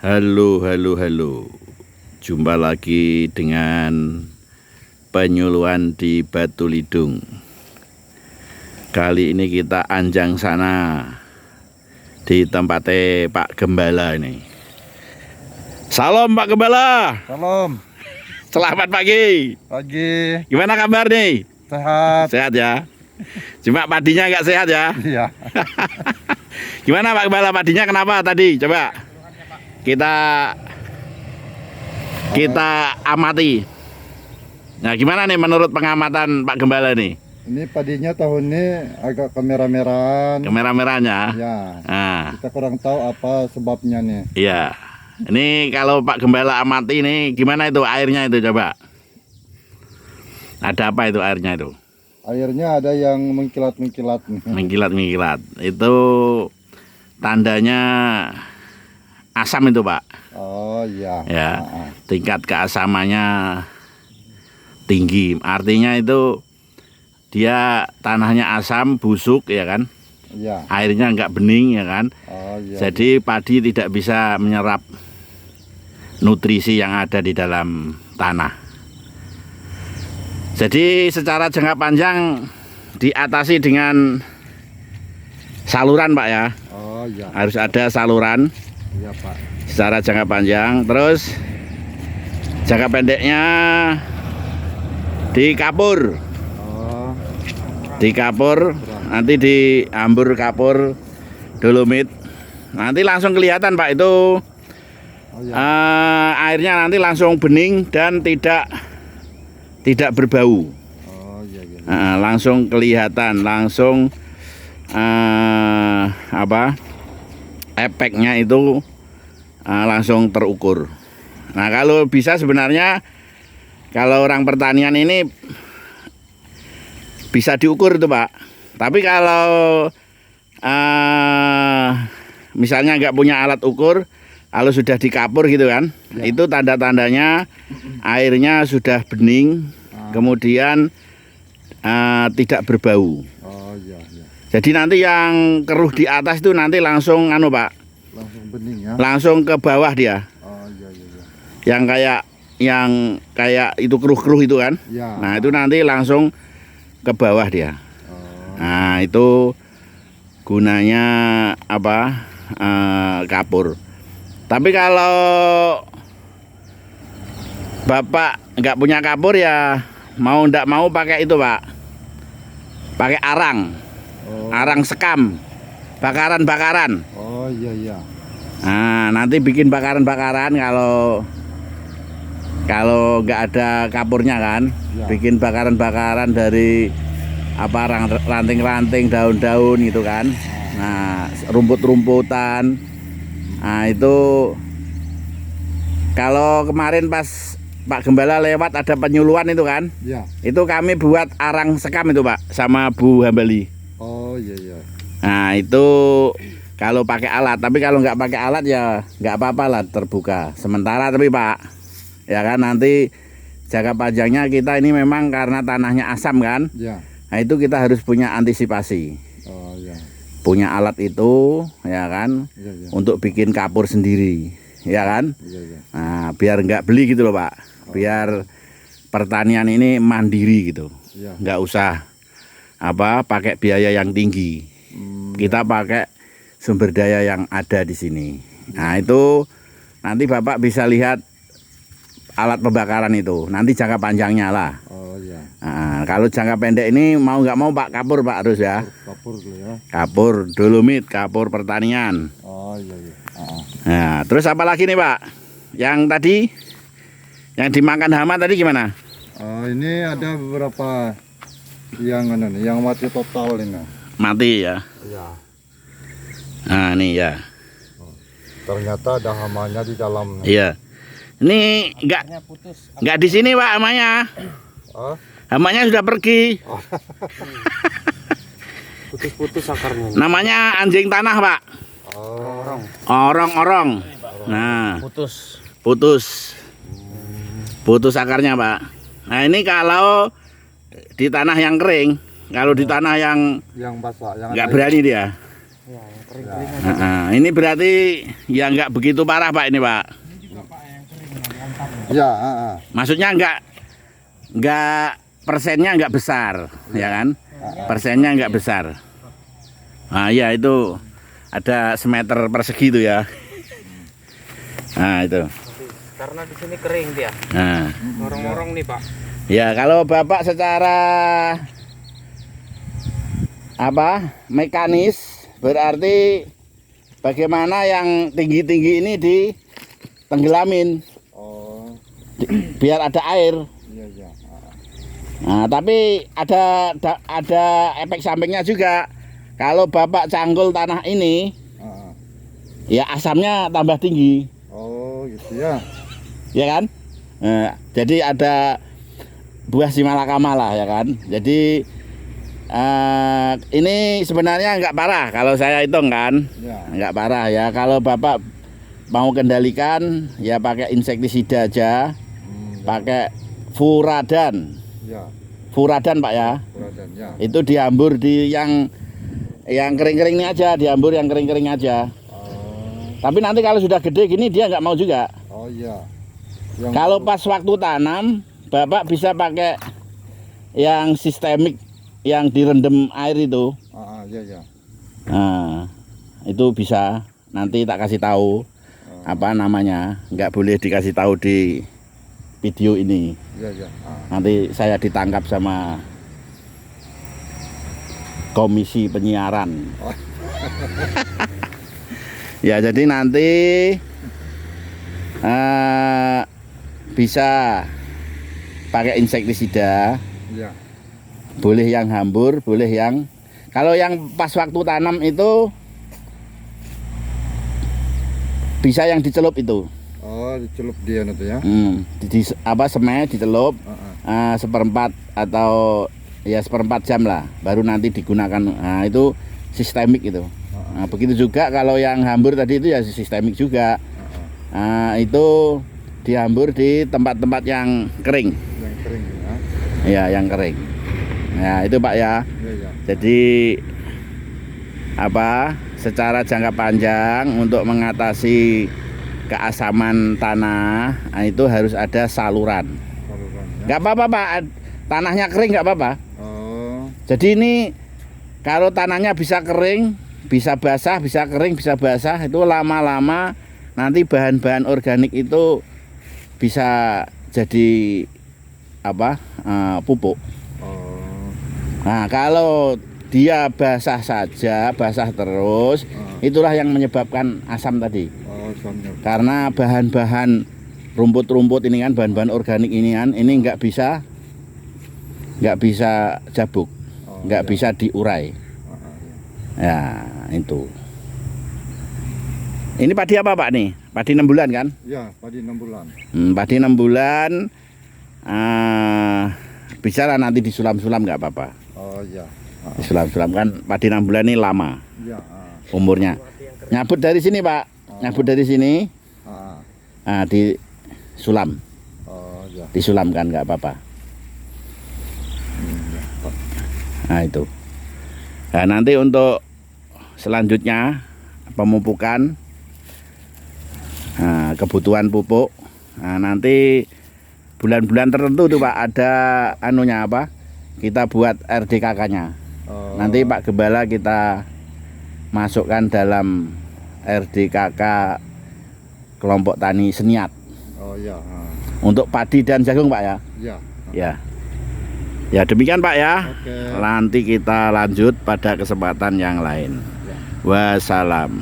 Halo, halo, halo. Jumpa lagi dengan penyuluhan di Batu Lidung. Kali ini kita anjang sana di tempatnya Pak Gembala ini. Salam Pak Gembala. Salam. Selamat pagi. Pagi. Gimana kabar nih? Sehat. Sehat ya. Cuma padinya nggak sehat ya. Iya. Gimana Pak Gembala, padinya kenapa tadi? Coba kita amati. Nah, gimana nih menurut pengamatan Pak Gembala nih? Ini padinya tahun ini agak kemerah-merahan. Kemerah-merahnya. Ya. Nah, Kita kurang tahu apa sebabnya nih. iya. Ini kalau Pak Gembala amati nih, gimana itu airnya itu coba? Ada apa itu airnya itu? Airnya ada yang mengkilat-mengkilat. Mengkilat-mengkilat. Itu tandanya asam itu, Pak. Oh iya. Ya. Tingkat keasamannya tinggi. Artinya itu dia tanahnya asam, busuk ya kan? Iya. Airnya enggak bening ya kan? Oh iya. Jadi padi tidak bisa menyerap nutrisi yang ada di dalam tanah. Jadi secara jangka panjang diatasi dengan saluran, Pak ya. Oh iya. Harus ada saluran Iya, Pak. secara jangka panjang. Terus jangka pendeknya dikapur. Oh. Dikapur, nanti diambur kapur dolomit. Nanti langsung kelihatan, Pak, itu Oh iya. airnya nanti langsung bening dan tidak berbau. Oh iya iya. Langsung kelihatan, langsung efeknya itu langsung terukur. Nah, kalau bisa sebenarnya kalau orang pertanian ini bisa diukur itu, Pak. Tapi kalau misalnya nggak punya alat ukur, kalau sudah dikapur gitu kan, Ya. itu tanda-tandanya airnya sudah bening, kemudian tidak berbau. Oh iya iya. Jadi nanti yang keruh di atas itu nanti langsung Pak, Langsung bening ya. langsung ke bawah dia. Oh iya iya iya. Yang kayak itu keruh-keruh itu kan. Ya. Nah, itu nanti langsung ke bawah dia. Oh. Nah, itu gunanya kapur. Tapi kalau Bapak nggak punya kapur ya mau ndak mau pakai itu, Pak. Pakai arang. Oh. Arang sekam. Bakaran-bakaran. Oh iya iya. Nah, nanti bikin bakaran-bakaran kalau nggak ada kapurnya kan, Ya. bikin bakaran-bakaran dari ranting-ranting, daun-daun gitu kan. Nah, rumput-rumputan. Nah, itu kalau kemarin pas Pak Gembala lewat ada penyuluhan itu kan, Ya. itu kami buat arang sekam itu, Pak, sama Bu Hambali. Oh iya iya. Nah, itu kalau pakai alat, tapi kalau nggak pakai alat ya nggak apa-apa lah, terbuka sementara. Tapi Pak, ya kan, nanti jangka panjangnya kita ini memang karena tanahnya asam kan, Ya. nah itu kita harus punya antisipasi, Oh iya. punya alat itu ya kan, Iya iya. untuk bikin kapur sendiri ya kan. Iya iya. Nah, biar nggak beli gitu loh, Pak, biar pertanian ini mandiri gitu, Iya. nggak usah pakai biaya yang tinggi. Kita pakai sumber daya yang ada di sini. Nah, itu nanti Bapak bisa lihat alat pembakaran itu. Nanti jangka panjangnya lah. Oh iya. Nah, kalau jangka pendek ini mau nggak mau Pak, kapur Pak harus ya. Kapur dulu ya. Kapur dolomit, kapur pertanian. Oh iya iya. Nah, terus apa lagi nih, Pak? Yang tadi yang dimakan hama tadi gimana? Ini ada beberapa yang yang mati total ini. Mati ya. Iya. Nah, nih ya. Ternyata ada hamanya di dalam. Iya. Ini nggak di sini, Pak, hamanya. Oh, Hamanya sudah pergi. Putus-putus akarnya. Namanya anjing tanah, Pak. oh. Orong-orong. Nah, Putus. putus akarnya, Pak. Nah, ini kalau di tanah yang kering, kalau di tanah yang Yang basah, yang nggak ada berani dia. Ya, yang Kering-kering aja. Ini berarti ya nggak begitu parah Pak ini Pak. Ya, Maksudnya nggak persennya nggak besar, ya kan? Persennya nggak besar. Nah ya itu ada semeter persegi itu ya. Nah itu. Karena di sini kering dia. Nah, Morong-morong nih Pak. ya kalau Bapak secara mekanis berarti bagaimana yang tinggi-tinggi ini ditenggelamin oh, biar ada air. iya, iya. Nah, tapi ada efek sampingnya juga. Kalau Bapak canggul tanah ini, ya asamnya tambah tinggi, Oh, gitu ya. ya kan? Nah, jadi ada buah simalakama lah, ya kan? Jadi ini sebenarnya nggak parah kalau saya hitung kan, Ya. nggak parah ya. Kalau Bapak mau kendalikan, ya pakai insektisida aja, pakai furadan. Ya, Furadan Pak ya. Furadan, ya. Itu diambur di yang kering-kering ini aja, diambur yang kering-kering aja. Oh, Tapi nanti kalau sudah gede gini dia nggak mau juga. oh iya. Yang Kalau pas waktu tanam, Bapak bisa pakai yang sistemik yang direndam air itu. iya, iya. Nah, itu bisa. Nanti tak kasih tahu apa namanya. Nggak boleh dikasih tahu di video ini. Iya, iya. Nanti saya ditangkap sama komisi penyiaran. Oh. Ya jadi nanti bisa pakai insektisida, Iya. boleh yang hambur, boleh yang kalau yang pas waktu tanam itu bisa yang dicelup itu. Oh, dicelup dia nanti ya. Semai dicelup seperempat atau ya seperempat jam lah, baru nanti digunakan. Nah, itu sistemik itu. Nah, begitu juga kalau yang hambur tadi itu ya sistemik juga. Nah, itu dihambur di tempat-tempat yang kering. Yang kering ya. Ya, yang kering. Nah, itu Pak ya. Iya, iya. Jadi secara jangka panjang untuk mengatasi keasaman tanah, nah, itu harus ada saluran. Saluran ya. Nggak apa-apa Pak, tanahnya kering nggak apa-apa. Oh, Jadi ini kalau tanahnya bisa kering, bisa basah, bisa kering, bisa basah, itu lama-lama nanti bahan-bahan organik itu bisa jadi pupuk. oh, Nah kalau dia basah saja, basah terus, itulah yang menyebabkan asam tadi. oh, soalnya. Karena bahan-bahan rumput-rumput ini kan, bahan-bahan organik ini kan, ini nggak bisa jabuk, nggak iya. bisa diurai. Iya. Ya itu. Ini padi apa Pak nih? Padi 6 bulan kan? Ya, padi 6 bulan. Padi 6 bulan. Bisa lah nanti disulam-sulam nggak apa-apa. Oh, iya. Disulam-sulam kan padi 6 bulan ini lama Iya, umurnya. Nyabut dari sini Pak. Nyabut dari sini. Disulam. Oh, iya. Disulamkan nggak apa-apa. Nah itu. Nah nanti untuk selanjutnya pemupukan, kebutuhan pupuk. Nah, nanti bulan-bulan tertentu tuh Pak ada kita buat RDKK-nya. Oh, Nanti Pak Gembala kita masukkan dalam RDKK kelompok tani Seniat oh, iya. untuk padi dan jagung Pak ya. Iya. Ya. Ya demikian Pak ya. Oke. Nanti kita lanjut pada kesempatan yang lain. Wassalam.